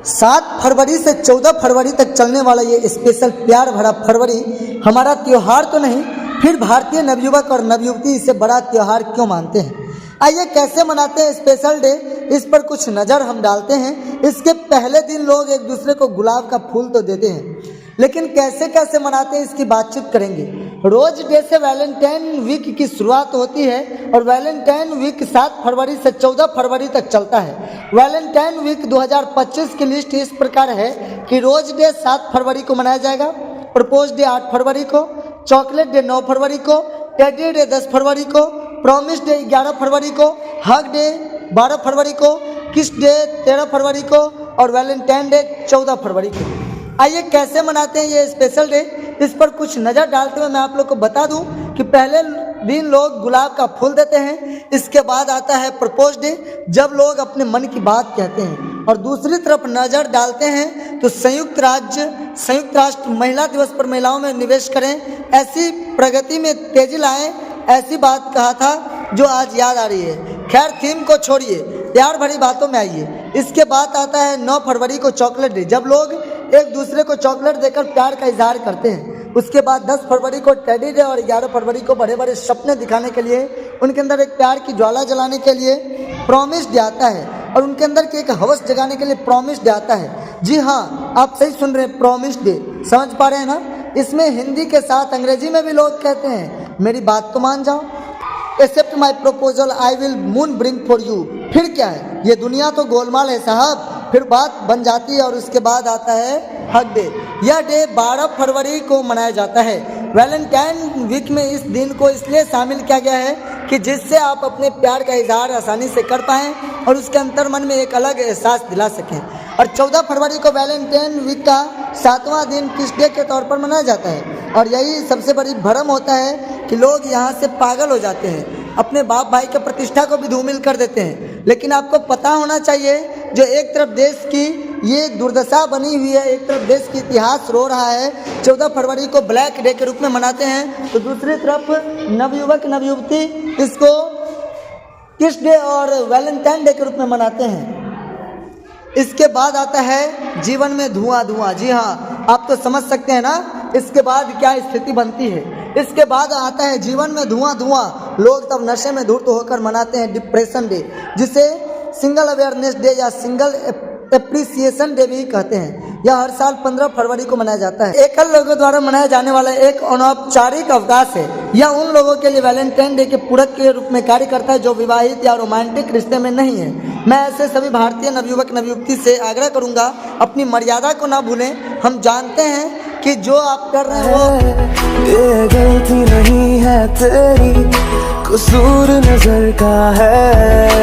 7 फरवरी से 14 फरवरी तक चलने वाला ये स्पेशल प्यार भरा फरवरी हमारा त्यौहार तो नहीं, फिर भारतीय नवयुवक और नवयुवती इसे बड़ा त्यौहार क्यों मानते हैं? आइए कैसे मनाते हैं स्पेशल डे, इस पर कुछ नज़र हम डालते हैं। इसके पहले दिन लोग एक दूसरे को गुलाब का फूल तो देते हैं, लेकिन कैसे कैसे मनाते हैं इसकी बातचीत करेंगे। रोज डे से वैलेंटाइन वीक की शुरुआत होती है और वैलेंटाइन वीक 7 फरवरी से 14 फरवरी तक चलता है। वैलेंटाइन वीक 2025 की लिस्ट इस प्रकार है कि रोज डे 7 फरवरी को मनाया जाएगा, प्रपोज डे 8 फरवरी को, चॉकलेट डे 9 फरवरी को, टेडी डे 10 फरवरी को, प्रॉमिस डे 11 फरवरी को, हग डे 12 फरवरी को, किस डे 13 फरवरी को और वैलेंटाइन डे 14 फरवरी को। आइए कैसे मनाते हैं ये स्पेशल डे, इस पर कुछ नज़र डालते हुए मैं आप लोग को बता दूं कि पहले दिन लोग गुलाब का फूल देते हैं, इसके बाद आता है प्रपोज डे जब लोग अपने मन की बात कहते हैं, और दूसरी तरफ नज़र डालते हैं तो संयुक्त राष्ट्र महिला दिवस पर महिलाओं में निवेश करें, ऐसी प्रगति में तेजी लाएं, ऐसी बात कहा था जो आज याद आ रही है। खैर थीम को छोड़िए, प्यार भरी बातों में आइए। इसके बाद आता है 9 फरवरी को चॉकलेट डे, जब लोग एक दूसरे को चॉकलेट देकर प्यार का इजहार करते हैं। उसके बाद 10 फरवरी को टेडी डे और 11 फरवरी को बड़े बड़े सपने दिखाने के लिए, उनके अंदर एक प्यार की ज्वाला जलाने के लिए प्रॉमिस डे आता है, और उनके अंदर की एक हवस जगाने के लिए प्रॉमिस डे आता है। जी हाँ, आप सही सुन रहे हैं, प्रॉमिस डे। समझ पा रहे हैं ना? इसमें हिंदी के साथ अंग्रेजी में भी लोग कहते हैं मेरी बात तो मान जाओ, accept my proposal I will moon bring for you. फिर क्या है, ये दुनिया तो गोलमाल है साहब, फिर बात बन जाती है। और उसके बाद आता है हग डे। यह डे 12 फरवरी को मनाया जाता है। वैलेंटाइन वीक में इस दिन को इसलिए शामिल किया गया है कि जिससे आप अपने प्यार का इजहार आसानी से कर पाएँ और उसके अंतर मन में एक अलग एहसास दिला सकें। और 14 फरवरी को वैलेंटाइन वीक का 7वां दिन किस डे के तौर पर मनाया जाता है, और यही सबसे बड़ी भ्रम होता है कि लोग यहाँ से पागल हो जाते हैं, अपने बाप भाई के प्रतिष्ठा को भी धूमिल कर देते हैं। लेकिन आपको पता होना चाहिए, जो एक तरफ देश की ये दुर्दशा बनी हुई है, एक तरफ देश की इतिहास रो रहा है, 14 फरवरी को ब्लैक डे के रूप में मनाते हैं, तो दूसरी तरफ नवयुवक नवयुवती इसको किस डे और वैलेंटाइन डे के रूप में मनाते हैं। इसके बाद आता है जीवन में धुआं धुआं। जी हाँ, आप तो समझ सकते हैं ना इसके बाद क्या स्थिति बनती है। इसके बाद आता है जीवन में धुआं धुआं। लोग तब नशे में धुत होकर मनाते हैं डिप्रेशन डे, जिसे सिंगल अवेयरनेस डे या सिंगल एप्रिसिएशन डे भी कहते हैं। यह हर साल 15 फरवरी को मनाया जाता है। एकल लोगों द्वारा मनाया जाने वाला एक अनौपचारिक अवकाश है। यह उन लोगों के लिए वैलेंटाइन डे के पूरक के रूप में कार्य करता है जो विवाहित या रोमांटिक रिश्ते में नहीं है। मैं ऐसे सभी भारतीय नवयुवक नवयुवती से आग्रह करूंगा, अपनी मर्यादा को ना भूलें। हम जानते हैं कि जो आप कर रहे हैं वो ये गलती नहीं है तेरी, कसूर नजर का है।